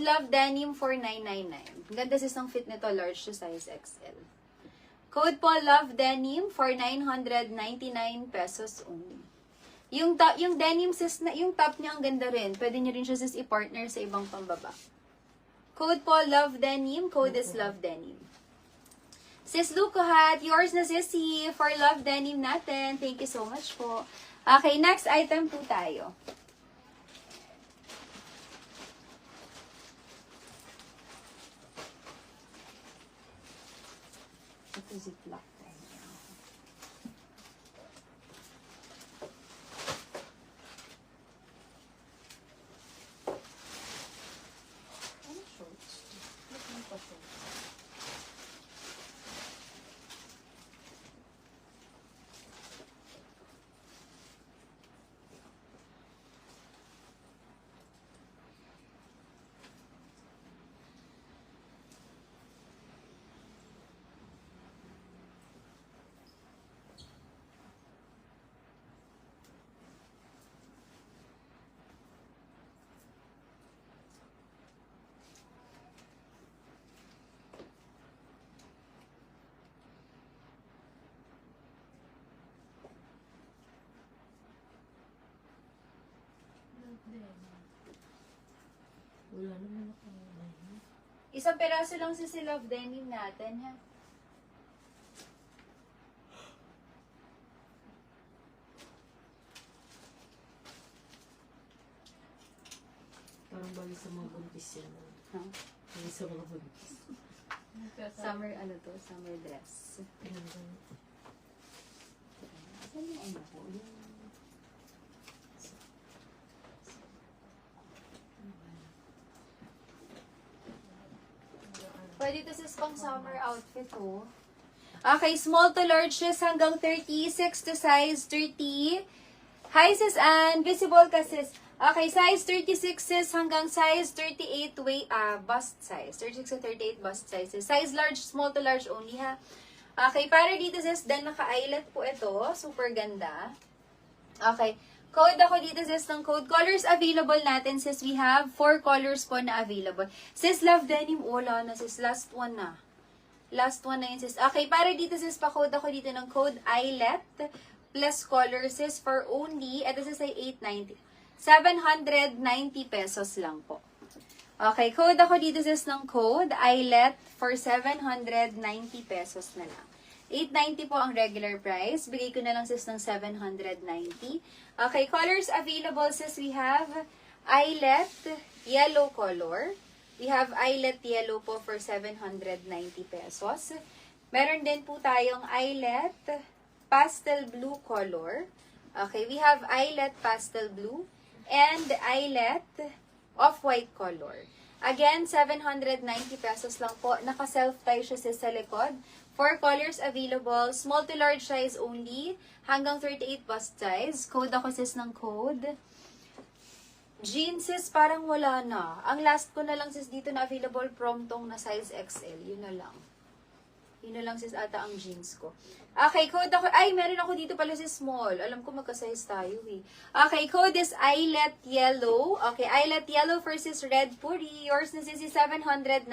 Love Denim 4999. Ganda sis ng fit nito, large to size XL. Code po Love Denim for 999 pesos only. Yung denim sis, yung top niya ang ganda rin. Pwede niyo rin siya sis i-partner sa ibang pambaba. Code po Love Denim, code is Love Denim. Sis Lukuhat, yours na sissy for Love Denim natin. Thank you so much po. Okay, next item po tayo. Ito ziplock tayo. Ano shorts? Ano pa shorts? Wala naman ako. Isang peraso lang sa Love Denim natin, ha? Parang bali sa mga buntis yan. Huh? Bali sa mga buntis. Summer, ano to? Summer dress. Saan yung ano ko? Pwede ito sa pang summer outfit, oh. Okay, small to large sis hanggang 36 to size 30. Hi sis and visible ka sis. Okay, size 36 sis hanggang size 38 bust size. 36 to 38 bust size. Size large, small to large only ha. Okay, para dito sis, then naka-eyelet po ito. Super ganda. Okay. Code ako dito sis ng code. Colors available natin sis. We have 4 colors po na available. Sis Love Denim, wala na sis. Last one na. Last one na yun sis. Okay, para dito sis, pa-code ako dito ng code eyelet plus color sis for only, ito sis ay 890. 790 pesos lang po. Okay, code ako dito sis ng code eyelet for 790 pesos na lang. 890 po ang regular price. Bigay ko na lang sis ng 790. Okay, colors available sis. We have eyelet yellow color. We have eyelet yellow po for 790 pesos. Meron din po tayong eyelet pastel blue color. Okay, we have eyelet pastel blue and eyelet off-white color. Again, 790 pesos lang po. Naka-self-tie siya sa likod. 4 colors available. Small to large size only. Hanggang 38 bust size. Code ako sis ng code. Jeans sis, parang wala na. Ang last ko na lang sis dito na available promptong na size XL. Yun na lang. Yun na lang sis ata ang jeans ko. Okay, code ako. Ay, meron ako dito pala sis small. Alam ko magka-size tayo eh. Okay, code is eyelet yellow. Okay, eyelet yellow versus red puri. Yours na sis is 790.